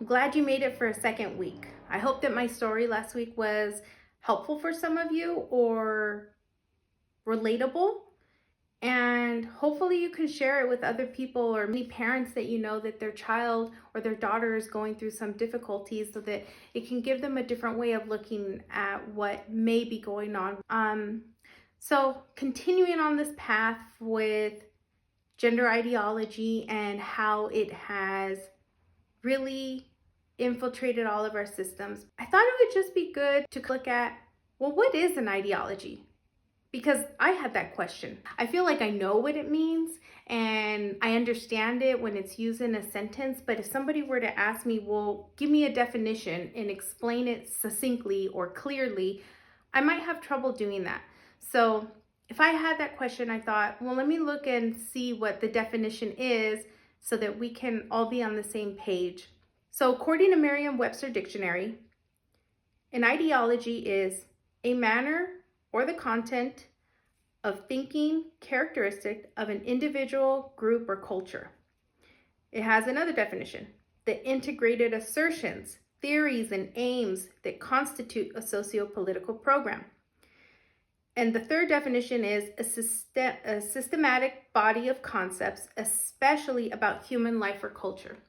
I'm glad you made it for a second week. I hope that my story last week was helpful for some of you or relatable. And hopefully you can share it with other people or many parents that you know that their child or their daughter is going through some difficulties, so that it can give them a different way of looking at what may be going on. So continuing on this path with gender ideology and how it has really infiltrated all of our systems, I thought it would just be good to look at, well, what is an ideology? Because I had that question. I feel like I know what it means and I understand it when it's used in a sentence, but if somebody were to ask me, well, give me a definition and explain it succinctly or clearly, I might have trouble doing that. So if I had that question, I thought, well, let me look and see what the definition is so that we can all be on the same page. So according to Merriam-Webster Dictionary, an ideology is a manner or the content of thinking characteristic of an individual, group, or culture. It has another definition: the integrated assertions, theories, and aims that constitute a socio-political program. And the third definition is a systematic body of concepts, especially about human life or culture.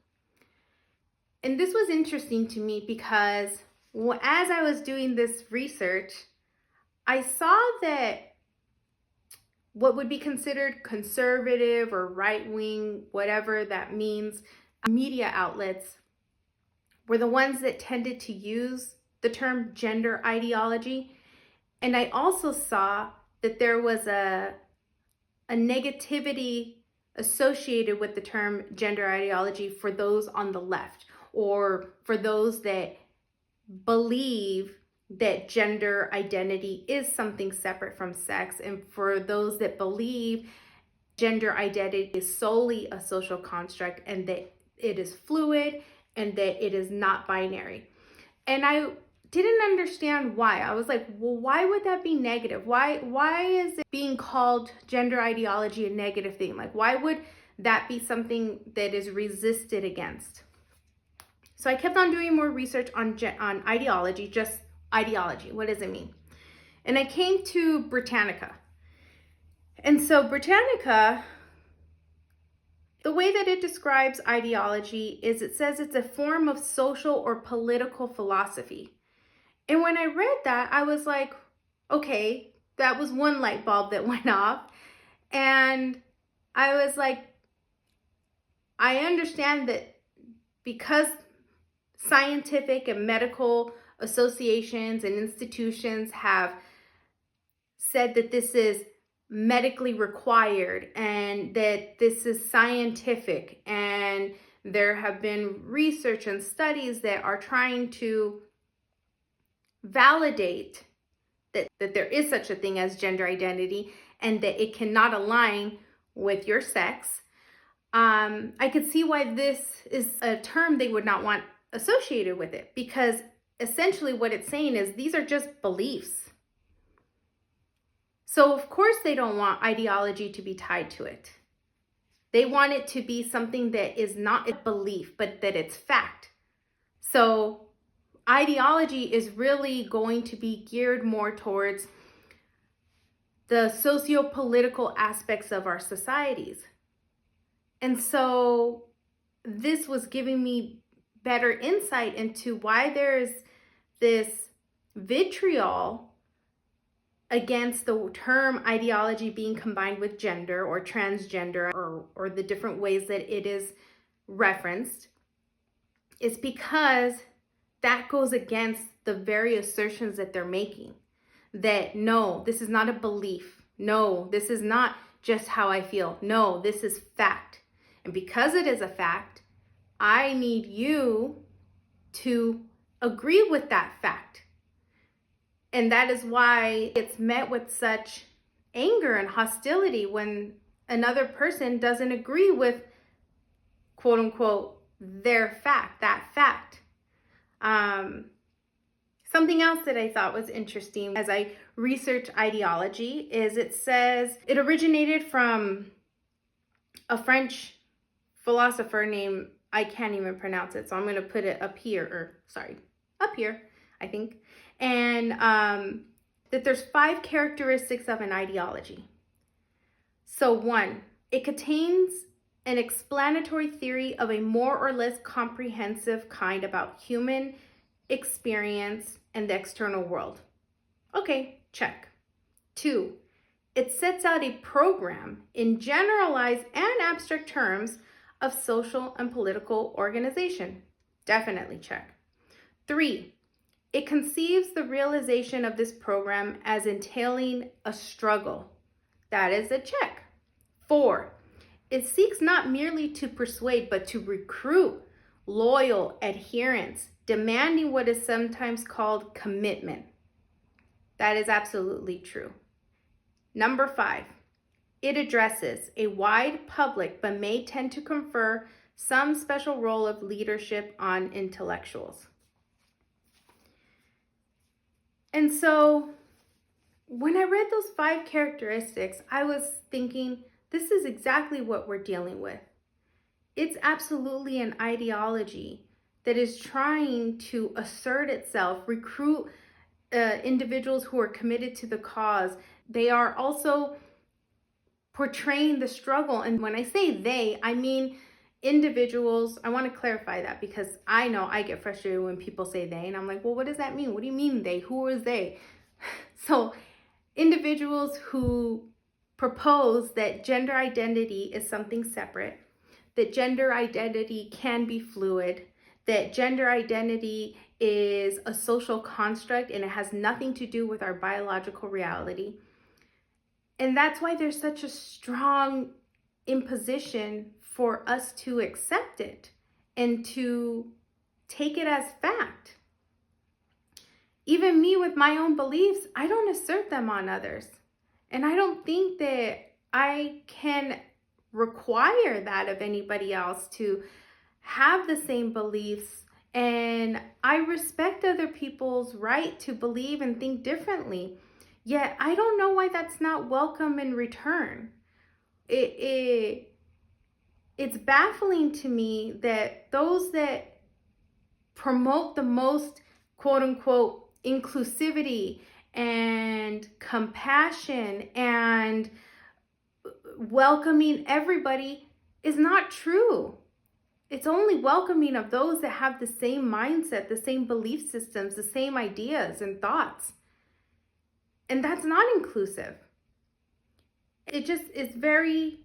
And this was interesting to me because as I was doing this research, I saw that what would be considered conservative or right-wing, whatever that means, media outlets were the ones that tended to use the term gender ideology. And I also saw that there was a negativity associated with the term gender ideology for those on the left, or for those that believe that gender identity is something separate from sex, and for those that believe gender identity is solely a social construct and that it is fluid and that it is not binary. And I didn't understand why. I was like, well, why would that be negative? Why is it being called gender ideology a negative thing? Like, why would that be something that is resisted against? So I kept on doing more research on ideology, just ideology. What does it mean? And I came to Britannica. And so Britannica, the way that it describes ideology is it says it's a form of social or political philosophy. And when I read that, I was like, okay, that was one light bulb that went off. And I was like, I understand that because scientific and medical associations and institutions have said that this is medically required and that this is scientific, and there have been research and studies that are trying to validate that there is such a thing as gender identity and that it cannot align with your sex. I could see why this is a term they would not want associated with it, because essentially what it's saying is these are just beliefs. So of course they don't want ideology to be tied to it. They want it to be something that is not a belief, but that it's fact. So ideology is really going to be geared more towards the socio-political aspects of our societies. And so this was giving me better insight into why there's this vitriol against the term ideology being combined with gender or transgender, or the different ways that it is referenced. Is because that goes against the very assertions that they're making. That no, this is not a belief. No, this is not just how I feel. No, this is fact. And because it is a fact, I need you to agree with that fact. And that is why it's met with such anger and hostility when another person doesn't agree with, quote unquote, their fact, that fact. Something else that I thought was interesting as I researched ideology is it says it originated from a French philosopher named I can't even pronounce it, so I'm going to put it up here, or sorry, up here, I think. And that there's 5 characteristics of an ideology. So 1, it contains an explanatory theory of a more or less comprehensive kind about human experience and the external world. Okay, check. 2, it sets out a program in generalized and abstract terms of social and political organization. Definitely check. 3, it conceives the realization of this program as entailing a struggle. That is a check. 4, it seeks not merely to persuade, but to recruit loyal adherents, demanding what is sometimes called commitment. That is absolutely true. Number 5, it addresses a wide public, but may tend to confer some special role of leadership on intellectuals. And so when I read those 5 characteristics, I was thinking, this is exactly what we're dealing with. It's absolutely an ideology that is trying to assert itself, recruit individuals who are committed to the cause. They are also portraying the struggle. And when I say they, I mean individuals. I want to clarify that because I know I get frustrated when people say they, and I'm like, well, what does that mean? What do you mean they? Who is they? So individuals who propose that gender identity is something separate, that gender identity can be fluid, that gender identity is a social construct and it has nothing to do with our biological reality. And that's why there's such a strong imposition for us to accept it and to take it as fact. Even me with my own beliefs, I don't assert them on others. And I don't think that I can require that of anybody else to have the same beliefs. And I respect other people's right to believe and think differently. Yet I don't know why that's not welcome in return. It's baffling to me that those that promote the most, quote unquote, inclusivity and compassion and welcoming everybody is not true. It's only welcoming of those that have the same mindset, the same belief systems, the same ideas and thoughts. And that's not inclusive. It just is very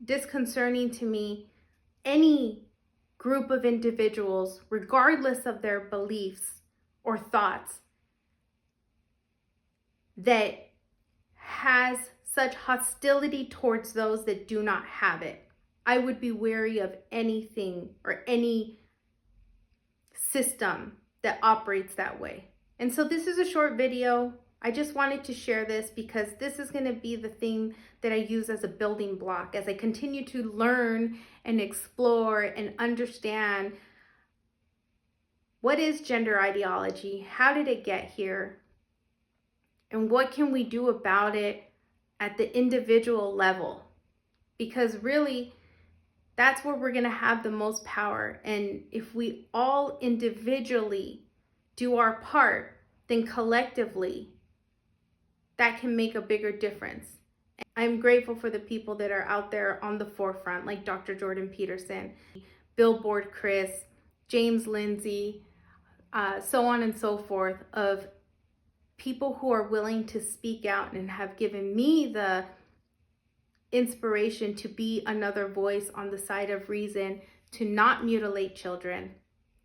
disconcerting to me. Any group of individuals, regardless of their beliefs or thoughts, that has such hostility towards those that do not have it. I would be wary of anything or any system that operates that way. And so this is a short video. I just wanted to share this because this is going to be the thing that I use as a building block as I continue to learn and explore and understand what is gender ideology, how did it get here, and what can we do about it at the individual level? Because really, that's where we're going to have the most power. And if we all individually do our part, then collectively, that can make a bigger difference. I'm grateful for the people that are out there on the forefront, like Dr. Jordan Peterson, Billboard Chris, James Lindsay, so on and so forth, of people who are willing to speak out and have given me the inspiration to be another voice on the side of reason, to not mutilate children,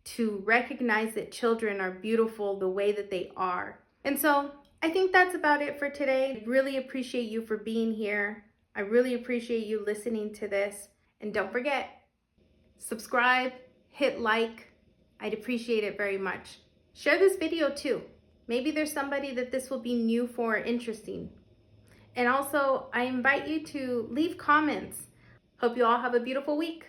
to recognize that children are beautiful the way that they are. And so I think that's about it for today. I really appreciate you for being here. I really appreciate you listening to this. And don't forget, subscribe, hit like. I'd appreciate it very much. Share this video too. Maybe there's somebody that this will be new for or interesting. And also, I invite you to leave comments. Hope you all have a beautiful week.